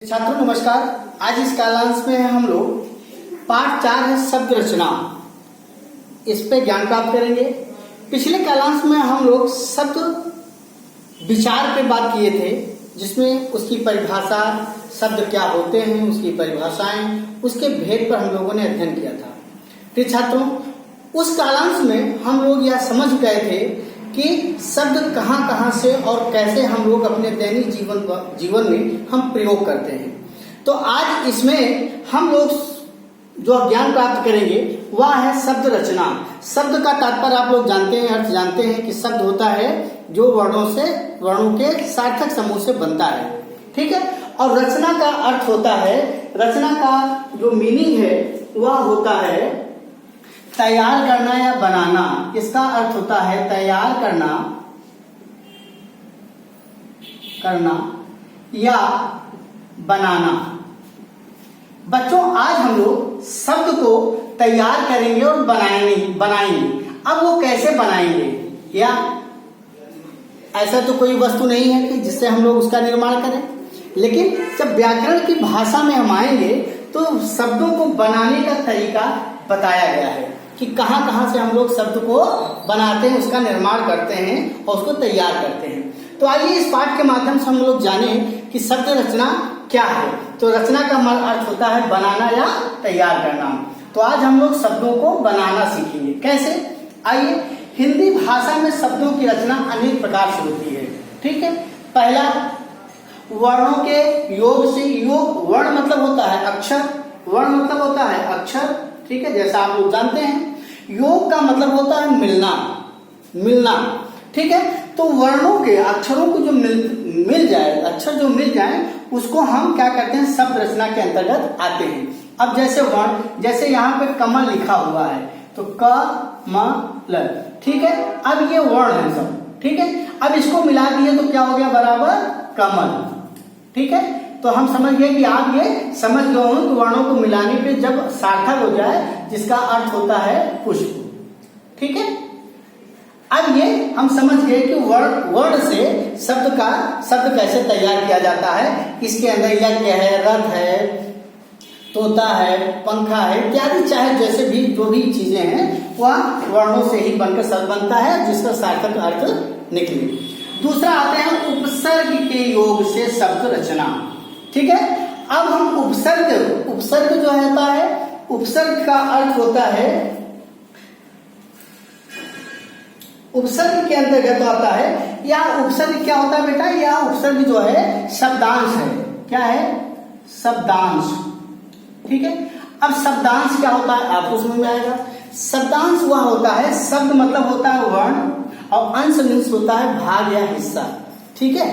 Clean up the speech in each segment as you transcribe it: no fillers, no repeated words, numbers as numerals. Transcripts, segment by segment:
छात्रों नमस्कार। आज इस कालांश में हम लोग पाठ 4 है शब्द रचना, इस पे ज्ञान प्राप्त करेंगे। पिछले कालांश में हम लोग शब्द विचार पे बात किए थे, जिसमें उसकी परिभाषा, शब्द क्या होते हैं, उसकी परिभाषाएं, उसके भेद पर हम लोगों ने अध्ययन किया था। तो छात्रों, उस कालांश में हम लोग यह समझ गए थे कि शब्द कहाँ कहाँ से और कैसे हम लोग अपने दैनिक जीवन में हम प्रयोग करते हैं। तो आज इसमें हम लोग जो ज्ञान प्राप्त करेंगे वह है शब्द रचना। शब्द का तात्पर्य आप लोग जानते हैं, अर्थ जानते हैं कि शब्द होता है जो वर्णों के सार्थक समूह से बनता है, ठीक है। और रचना का अर्थ होता है, रचना का जो मीनिंग है वह होता है तैयार करना या बनाना। इसका अर्थ होता है तैयार करना या बनाना। बच्चों, आज हम लोग शब्द को तैयार करेंगे और बनाएंगे। अब वो कैसे बनाएंगे? या ऐसा तो कोई वस्तु नहीं है कि जिससे हम लोग उसका निर्माण करें, लेकिन जब व्याकरण की भाषा में हम आएंगे तो शब्दों को बनाने का तरीका बताया गया है कि कहाँ कहाँ से हम लोग शब्द को बनाते हैं, उसका निर्माण करते हैं और उसको तैयार करते हैं। तो आइए इस पाठ के माध्यम से हम लोग जाने कि शब्द रचना क्या है। तो रचना का अर्थ होता है बनाना या तैयार करना। तो आज हम लोग शब्दों को बनाना सीखेंगे। कैसे? आइए, हिंदी भाषा में शब्दों की रचना अनेक प्रकार से होती है, ठीक है। पहला, वर्णों के योग से। योग, वर्ण मतलब होता है अक्षर, वर्ण मतलब होता है अक्षर, ठीक है, जैसा आप लोग जानते हैं। योग का मतलब होता है मिलना, ठीक है। तो वर्णों के, अक्षरों को जो मिल जाए, अक्षर जो मिल जाए, उसको हम क्या करते हैं, शब्द रचना के अंतर्गत आते हैं। अब जैसे वर्ण, जैसे यहाँ पे कमल लिखा हुआ है तो क-म-ल, ठीक है। अब ये वर्ण है सब, ठीक है। अब इसको मिला दिए तो क्या हो गया, बराबर कमल, ठीक है। तो हम समझ गए कि आप ये समझ गए हो कि वर्णों को मिलाने पे जब सार्थक हो जाए, जिसका अर्थ होता है पुष्प, ठीक है। अब ये हम समझ गए कि वर्ण से शब्द कैसे तैयार किया जाता है। इसके अंदर यज्ञ है, रथ है, तोता है, पंखा है इत्यादि, चाहे जैसे भी जो भी चीजें हैं वह वर्णों से ही बनकर शब्द बनता है, जिसका सार्थक अर्थ निकले। दूसरा आते हैं उपसर्ग के योग से शब्द रचना, ठीक है। अब हम उपसर्ग जो होता है, उपसर्ग का अर्थ होता है, उपसर्ग के अंतर्गत आता है, या उपसर्ग क्या होता है बेटा, या उपसर्ग जो है शब्दांश है। क्या है? शब्दांश, ठीक है। अब शब्दांश क्या होता है आपको समझ में आएगा। शब्दांश वह होता है, शब्द मतलब होता है वर्ण और अंश मीन्स होता है भाग या हिस्सा, ठीक है।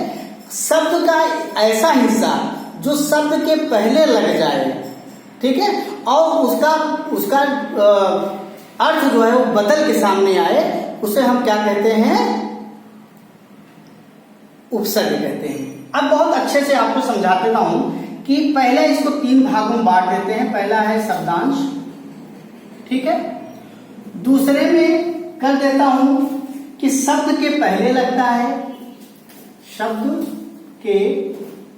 शब्द का ऐसा हिस्सा जो शब्द के पहले लग जाए, ठीक है, और उसका अर्थ जो है वो बदल के सामने आए, उसे हम क्या कहते हैं, उपसर्ग कहते हैं। अब बहुत अच्छे से आपको समझा देता हूं कि पहले इसको 3 भागों में बांट देते हैं। पहला है शब्दांश, ठीक है। दूसरे में कर देता हूं कि शब्द के पहले लगता है, शब्द के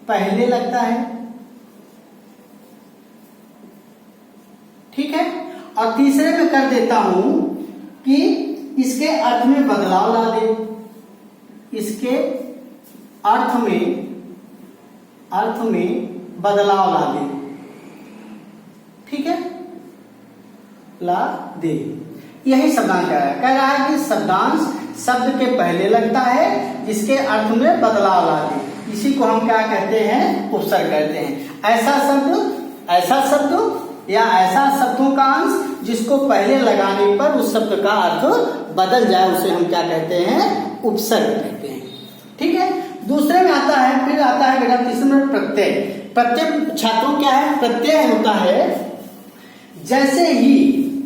पहले लगता है, ठीक है। और तीसरे में कर देता हूं कि इसके अर्थ में बदलाव ला दे, इसके अर्थ में बदलाव ला दे, ठीक है, ला दे। यही शब्दांश कह रहा है कि शब्दांश शब्द के पहले लगता है, जिसके अर्थ में बदलाव ला दे, इसी को हम क्या कहते हैं, उपसर्ग कहते हैं। ऐसा शब्द या ऐसा शब्दों का अंश जिसको पहले लगाने पर उस शब्द का अर्थ बदल जाए, उसे हम क्या कहते हैं, उपसर्ग कहते हैं, ठीक है। दूसरे में आता है, फिर आता है बेटा तीसरे में प्रत्यय। प्रत्यय छात्रों क्या है, प्रत्यय होता है जैसे ही,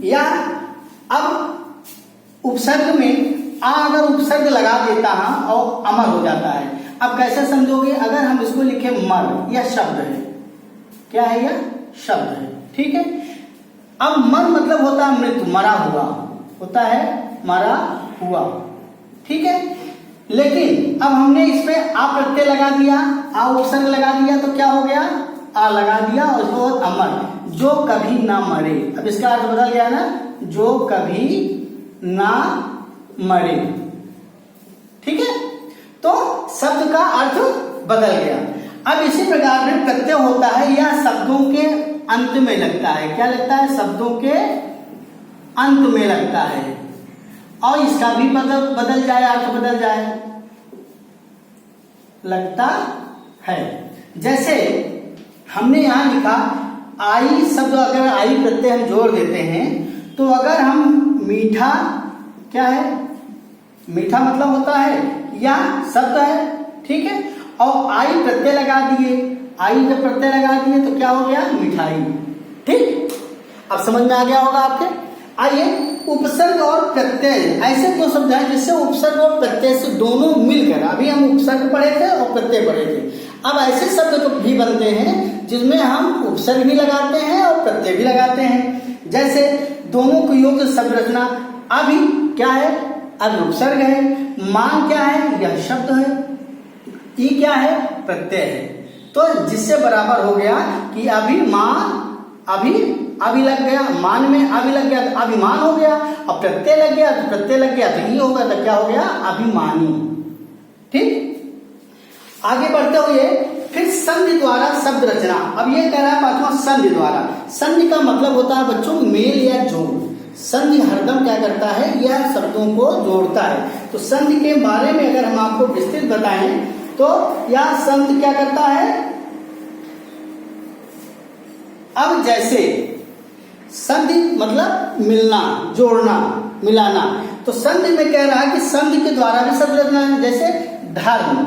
या अब उपसर्ग में अगर उपसर्ग लगा देता है और अमर हो जाता है। अब कैसे समझोगे, अगर हम इसको लिखे मर, यह शब्द है, क्या है, यह शब्द है, ठीक है। अब मर मतलब होता है मृत्यु, मरा हुआ होता है, मरा हुआ, ठीक है। लेकिन अब हमने इस पे आ प्रत्यय लगा दिया, आ उपसर्ग लगा दिया, तो क्या हो गया, आ लगा दिया और उसके बाद अमर, जो कभी ना मरे। अब इसका अर्थ बदल गया ना, जो कभी ना मरे। ठीक है, तो शब्द का अर्थ बदल गया। अब इसी प्रकार में प्रत्यय होता है, यह शब्दों के अंत में लगता है। क्या लगता है? शब्दों के अंत में लगता है, और इसका भी बदल जाए, अर्थ बदल जाए, लगता है। जैसे हमने यहां लिखा आई शब्द, अगर आई प्रत्यय हम जोड़ देते हैं तो अगर हम मीठा, क्या है? मीठा मतलब होता है या शब्द है, ठीक है, और आई प्रत्यय लगा दिए, आई जब प्रत्यय लगा दिए तो क्या हो गया? मिठाई। ठीक, अब समझ में आ गया होगा आपके। आइए, उपसर्ग और प्रत्यय ऐसे दो शब्द हैं जिससे उपसर्ग और प्रत्यय से दोनों मिलकर, अभी हम उपसर्ग पढ़े थे और प्रत्यय पढ़े थे, अब ऐसे शब्द भी बनते हैं जिसमें हम उपसर्ग भी लगाते हैं और प्रत्यय भी लगाते हैं। जैसे दोनों को योग शब्द रचना, अभी क्या है? अब उपसर्ग है, मान क्या है? यह शब्द है, ई क्या है? प्रत्यय है। तो जिससे बराबर हो गया कि अभिमान, अभी लग गया, मान में अभी लग गया तो अभिमान हो गया, अब प्रत्यय लग गया तो प्रत्यय लग गया तो ई हो गया, तो क्या हो गया? अभिमानी। ठीक, आगे बढ़ते हुए फिर संधि द्वारा शब्द रचना। अब ये कह रहा है पांचवा, संधि द्वारा। संधि का मतलब होता है बच्चों मेल या जोड़। संधि हरदम क्या करता है? यह शब्दों को जोड़ता है। तो संधि के बारे में अगर हम आपको विस्तृत बताएं तो यह संधि क्या करता है? अब जैसे संधि मतलब मिलना, जोड़ना, मिलाना, तो संधि में कह रहा है कि संधि के द्वारा भी शब्द रचना है। जैसे धर्म,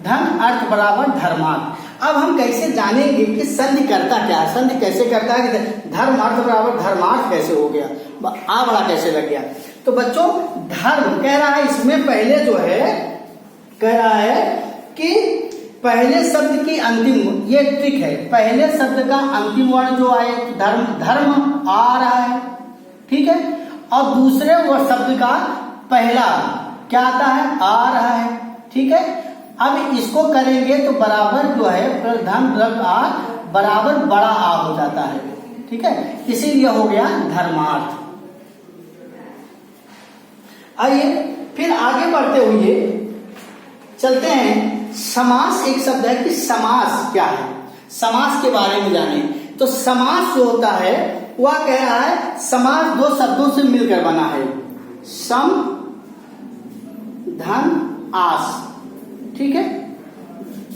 धन अर्थ बराबर धर्मार्थ। अब हम कैसे जानेंगे कि संधि करता क्या है? संधि कैसे करता है कि धर्म अर्थ बराबर धर्मार्थ कैसे हो गया, आ बड़ा कैसे लग गया? तो बच्चों धर्म कह रहा है, इसमें पहले जो है कह रहा है कि पहले शब्द की अंतिम, ये ट्रिक है, पहले शब्द का अंतिम वर्ण जो आए, धर्म, धर्म आ रहा है, ठीक है, और दूसरे वो शब्द का पहला क्या आता है? आ रहा है, ठीक है। अब इसको करेंगे तो बराबर जो है धन प्लस आ बराबर बड़ा आ हो जाता है, ठीक है, इसीलिए हो गया धर्मार्थ। आइए फिर आगे बढ़ते हुए चलते हैं। समास एक शब्द है कि समास क्या है, समास के बारे में जाने। तो समास जो होता है वह कह रहा है समास दो शब्दों से मिलकर बना है, सम धन आस, ठीक है,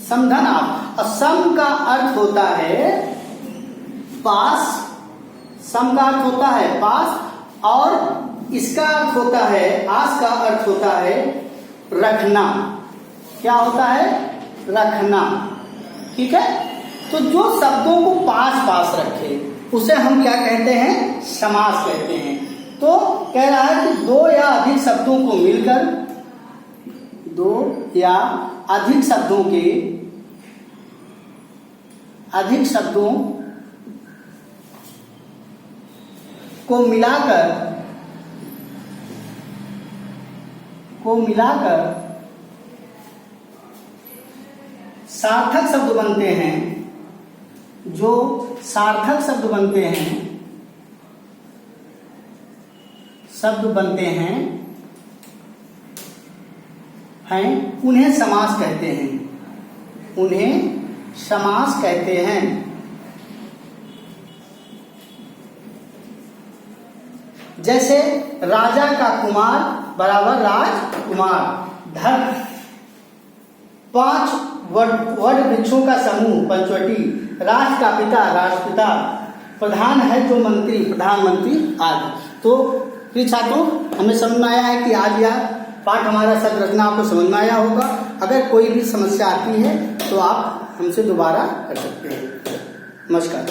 समधन आस। और सम का अर्थ होता है पास, सम का अर्थ होता है पास, और इसका अर्थ होता है, आस का अर्थ होता है रखना। क्या होता है? रखना, ठीक है। तो जो शब्दों को पास पास रखे उसे हम क्या कहते हैं? समास कहते हैं। तो कह रहा है कि दो या अधिक शब्दों को मिलकर, दो या अधिक शब्दों के, अधिक शब्दों को मिलाकर सार्थक शब्द बनते हैं। जो सार्थक शब्द बनते हैं, उन्हें समास कहते हैं, उन्हें समास कहते हैं। जैसे राजा का कुमार बराबर राजकुमार, धर्म, 5 वट वृक्षों का समूह पंचवटी, राष्ट्र का पिता राष्ट्रपिता, प्रधान है जो मंत्री प्रधानमंत्री आदि। तो प्रिय छात्रों, हमें समझ में आया है कि आज यह पाठ हमारा शब्द रचना आपको समझ में आया होगा। अगर कोई भी समस्या आती है तो आप हमसे दोबारा कर सकते हैं। नमस्कार।